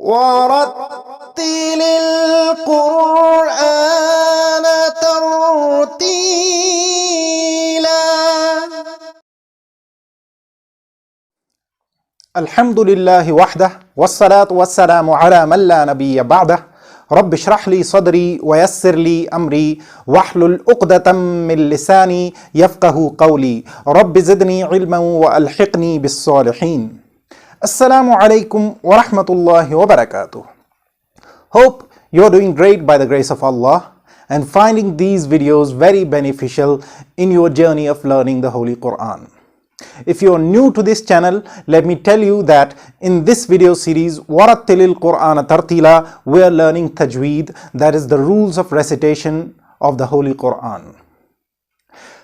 ورتل القرآن ترتيلا. الحمد لله وحده والصلاة والسلام على من لا نبي بعده. رب اشرح لي صدري ويسر لي أمري واحلل عقدة من لساني يفقه قولي. رب زدني علما وألحقني بالصالحين. Assalam-u-Alaykum wa rahmatullahi wa barakatuh. Hope you're doing great by the grace of Allah and finding these videos very beneficial in your journey of learning the Holy Quran. If you're new to this channel, let me tell you that in this video series, ورتل القرآن ترتيلا, we are learning Tajweed, that is the rules of recitation of the Holy Quran.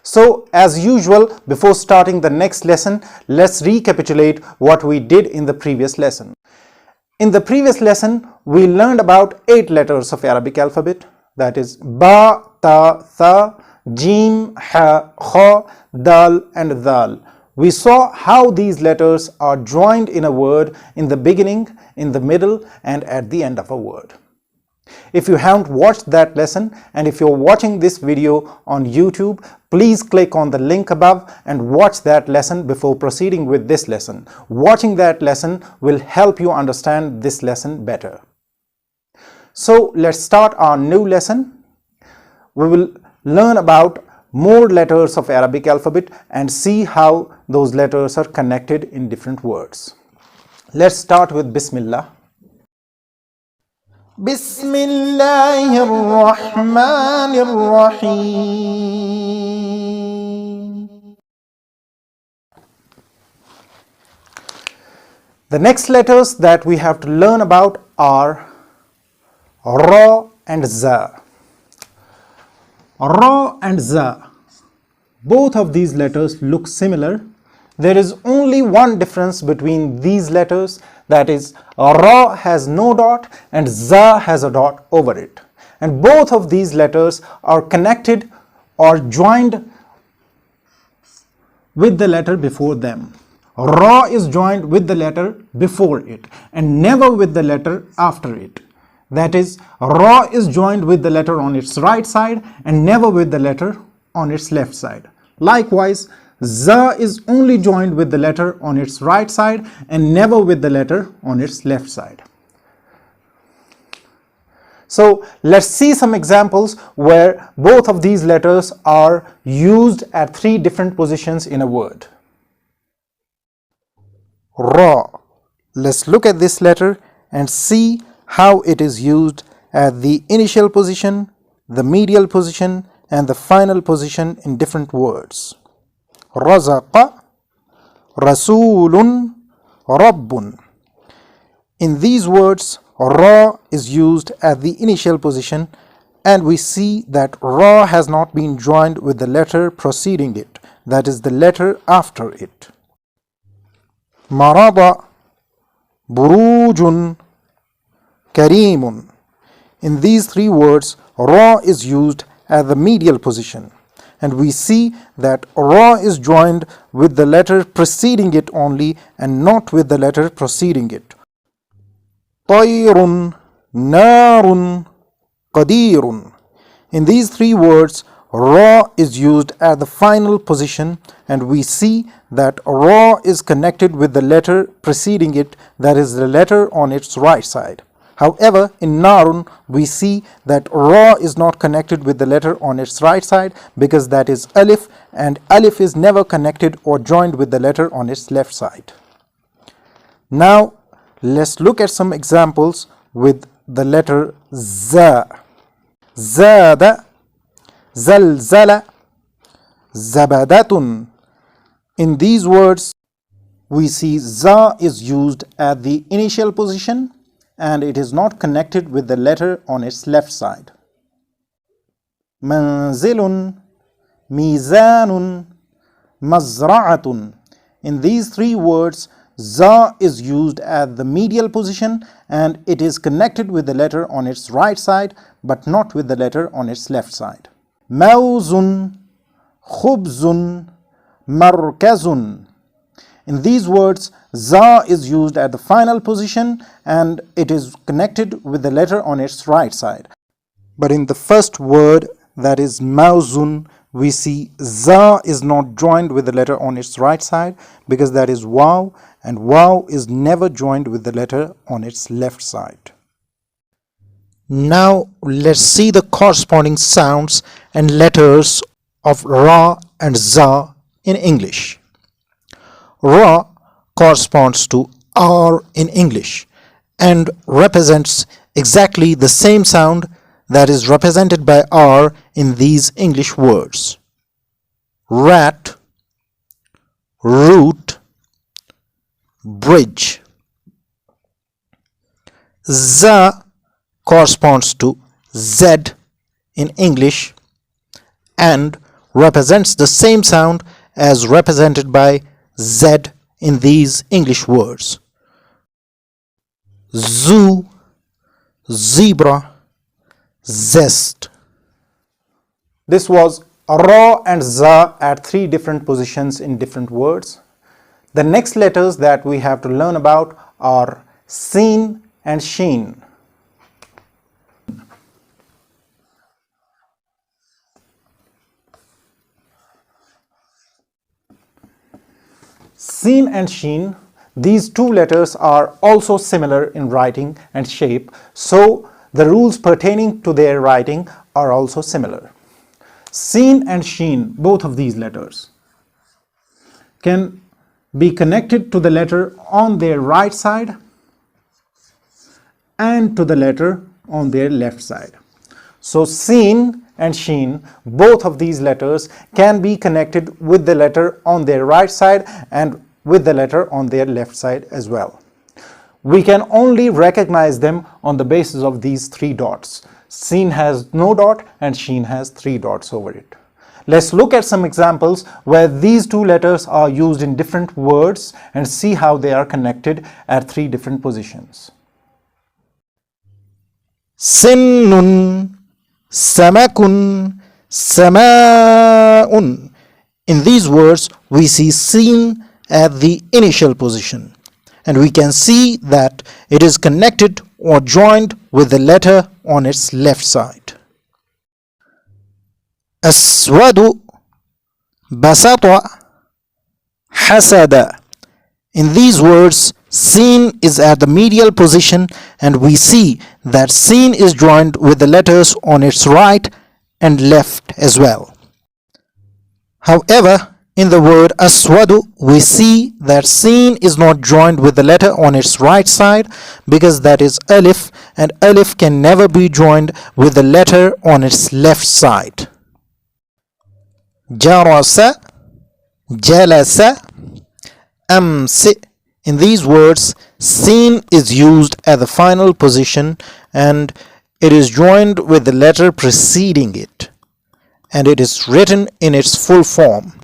So, as usual, before starting the next lesson, let's recapitulate what we did in the previous lesson. In the previous lesson, we learned about 8 letters of Arabic alphabet, that is Ba, Ta, Tha, Jim, Ha, Kha, Dal and Dal. We saw how these letters are joined in a word in the beginning, in the middle and at the end of a word. If you haven't watched that lesson and if you're watching this video on YouTube, please click on the link above and watch that lesson before proceeding with this lesson. Watching that lesson will help you understand this lesson better. So let's start our new lesson. We will learn about more letters of Arabic alphabet and see how those letters are connected in different words. Let's start with Bismillah. Bismillahir Rahmanir Rahim. The next letters that we have to learn about are Ra and Za. Ra and Za. Both of these letters look similar. There is only one difference between these letters, that is Ra has no dot and Za has a dot over it. And both of these letters are connected or joined with the letter before them. Ra is joined with the letter before it and never with the letter after it. That is, Ra is joined with the letter on its right side and never with the letter on its left side. Likewise, Za is only joined with the letter on its right side and never with the letter on its left side. So let's see some examples where both of these letters are used at 3 different positions in a word. Ra. Let's look at this letter and see how it is used at the initial position, the medial position and the final position in different words. Razaqa, Rasulun, Rabbun. In these words, Ra is used at the initial position and we see that Ra has not been joined with the letter preceding it, that is the letter after it. Marada, Burujun, Karimun. In these 3 words, Ra is used at the medial position and we see that Ra is joined with the letter preceding it only and not with the letter preceding it. Tayrun, Narun, Qadirun. In these 3 words, Ra is used at the final position and we see that Ra is connected with the letter preceding it, that is the letter on its right side. However, in Narun, we see that Ra is not connected with the letter on its right side because that is Alif and Alif is never connected or joined with the letter on its left side. Now, let's look at some examples with the letter Za. Zada, Zalzala, Zabadatun. In these words, we see Za is used at the initial position and it is not connected with the letter on its left side. Manzilun, Mizanun, Mazra'atun. In these 3 words, Za is used at the medial position and it is connected with the letter on its right side but not with the letter on its left side. Mawzun, Khubzun, Markazun. In these words, za is used at the final position and it is connected with the letter on its right side. But in the first word, that is mawzun, we see za is not joined with the letter on its right side because that is waw, and waw is never joined with the letter on its left side. Now let's see the corresponding sounds and letters of ra and za in English. Ra corresponds to R in English and represents exactly the same sound that is represented by R in these English words: rat, root, bridge. Za corresponds to Z in English and represents the same sound as represented by Z in these English words: zoo, zebra, zest. This was ra and za at three different positions in different words. The next letters that we have to learn about are sin and sheen. Sin and sheen, these two letters are also similar in writing and shape, so the rules pertaining to their writing are also similar. Sin and sheen, both of these letters, can be connected to the letter on their right side and to the letter on their left side. So sin and sheen, both of these letters can be connected with the letter on their right side and with the letter on their left side as well. We can only recognize them on the basis of these three dots. Sin has no dot and sheen has three dots over it. Let's look at some examples where these two letters are used in different words and see how they are connected at three different positions. Sinnun, samakun, sama'un. In these words, we see sin at the initial position, and we can see that it is connected or joined with the letter on its left side. Aswadu, basata, hasada. In these words, sin is at the medial position and we see that sin is joined with the letters on its right and left as well. However, in the word aswadu, we see that sin is not joined with the letter on its right side because that is alif, and alif can never be joined with the letter on its left side. Jarasa, jalasa, amsi. In these words, sin is used at the final position and it is joined with the letter preceding it, and it is written in its full form.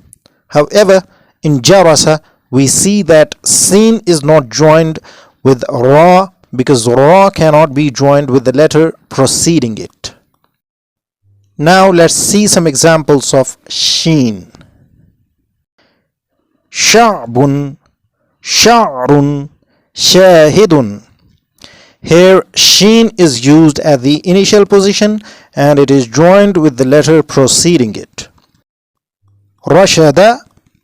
However, in jarasa, we see that sin is not joined with ra because ra cannot be joined with the letter preceding it. Now let's see some examples of sheen. Sha'bun, sha'run, shahidun. Here sheen is used at the initial position and it is joined with the letter preceding it. Rashada,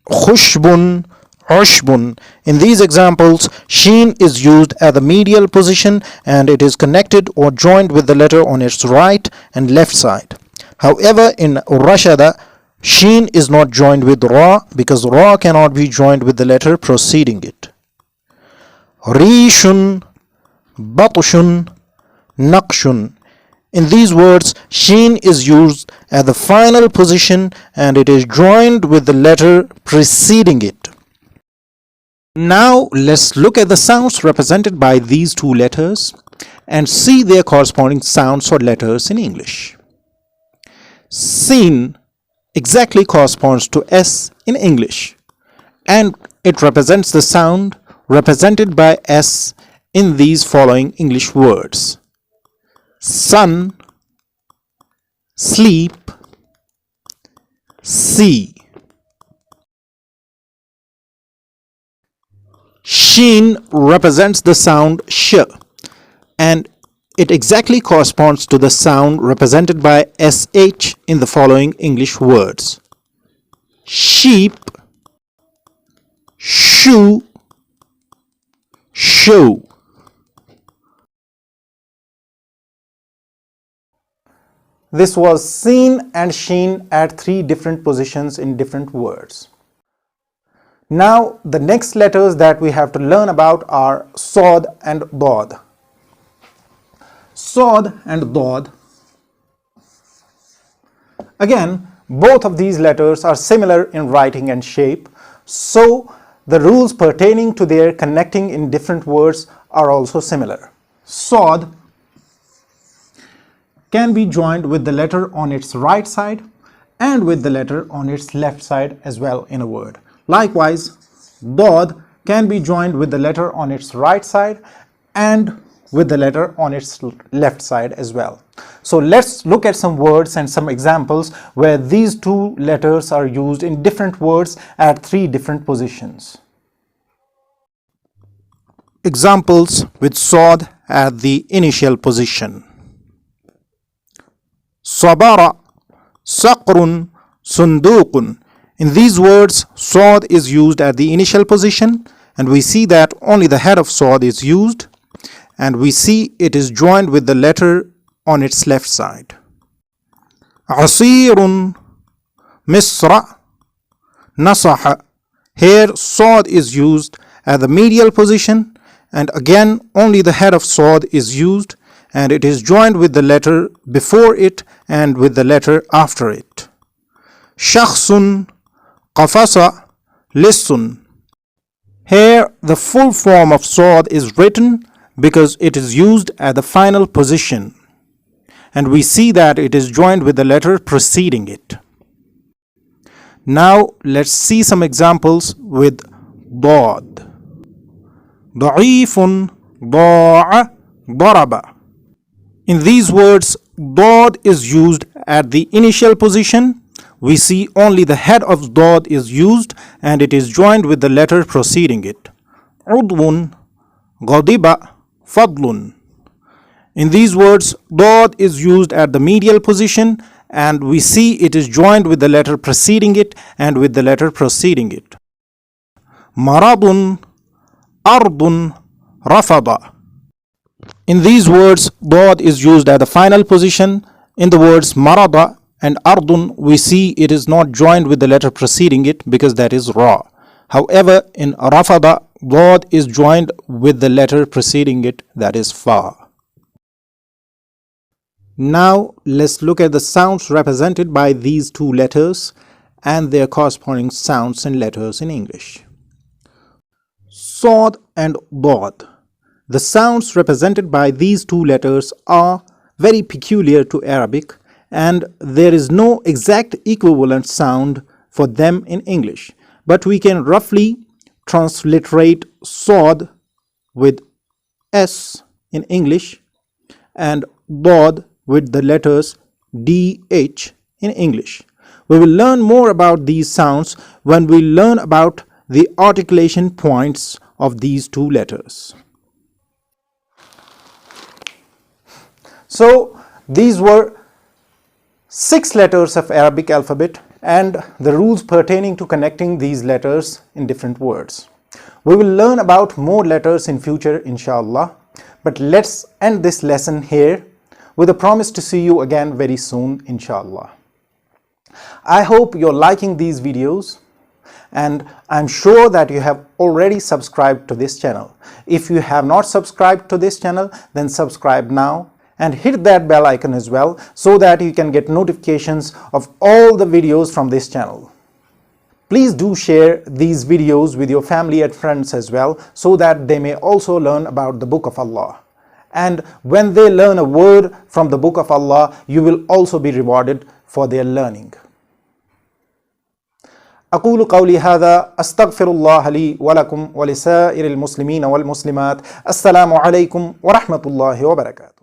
khushbun, ushbun. In these examples, sheen is used at the medial position and it is connected or joined with the letter on its right and left side. However, in rashada, sheen is not joined with ra because ra cannot be joined with the letter preceding it. Rishun, batushun, naqshun. In these words, sheen is used at the final position and it is joined with the letter preceding it. Now let's look at the sounds represented by these two letters and see their corresponding sounds or letters in English. Sin exactly corresponds to S in English and it represents the sound represented by S in these following English words: sun, sleep, sea. Sheen represents the sound sh, and it exactly corresponds to the sound represented by sh in the following English words: sheep, shoe, show. This was seen and sheen at 3 different positions in different words. Now the next letters that we have to learn about are Sod and Dod. Sod and Dod. Again, both of these letters are similar in writing and shape, so the rules pertaining to their connecting in different words are also similar. Sod can be joined with the letter on its right side and with the letter on its left side as well in a word. Likewise, Dod can be joined with the letter on its right side and with the letter on its left side as well. So let's look at some words and some examples where these 2 letters are used in different words at 3 different positions. Examples with Sod at the initial position. Sabara, Saqrun, Sunduqun. In these words, Sod is used at the initial position, and we see that only the head of Sod is used, and we see it is joined with the letter on its left side. Asirun, Misra, Nasaha. Here Sod is used at the medial position, and again only the head of Sod is used, and it is joined with the letter before it and with the letter after it. Shakhsun, Qafasa, Lissun. Here the full form of Sod is written because it is used at the final position, and we see that it is joined with the letter preceding it. Now let's see some examples with Dad. Da'ifun, Da'a, Daraba. In these words, Dad is used at the initial position. We see only the head of Dad is used and it is joined with the letter preceding it. Udwun, Ghadiba, Fadlun. In these words, Dad is used at the medial position and we see it is joined with the letter preceding it and with the letter preceding it. Maradun, Ardun, Rafada. In these words, Dad is used at the final position. In the words Marada and Ardun, we see it is not joined with the letter preceding it because that is Ra. However, in Rafada, Dad is joined with the letter preceding it, that is Fa. Now let's look at the sounds represented by these 2 letters and their corresponding sounds and letters in English. Sod and Dad. The sounds represented by these 2 letters are very peculiar to Arabic, and there is no exact equivalent sound for them in English, but we can roughly transliterate Sod with S in English and Dad with the letters DH in English. We will learn more about these sounds when we learn about the articulation points of these 2 letters. So these were 6 letters of Arabic alphabet and the rules pertaining to connecting these letters in different words. We will learn about more letters in future, inshallah, but let's end this lesson here with a promise to see you again very soon, inshallah. I hope you're liking these videos, and I'm sure that you have already subscribed to this channel. If you have not subscribed to this channel, then subscribe now and hit that bell icon as well so that you can get notifications of all the videos from this channel. Please do share these videos with your family and friends as well so that they may also learn about the Book of Allah. And when they learn a word from the Book of Allah, you will also be rewarded for their learning. أقول قولي هذا أستغفر الله لي ولكم ولسائر المسلمين والمسلمات. السلام عليكم ورحمة الله وبركاته.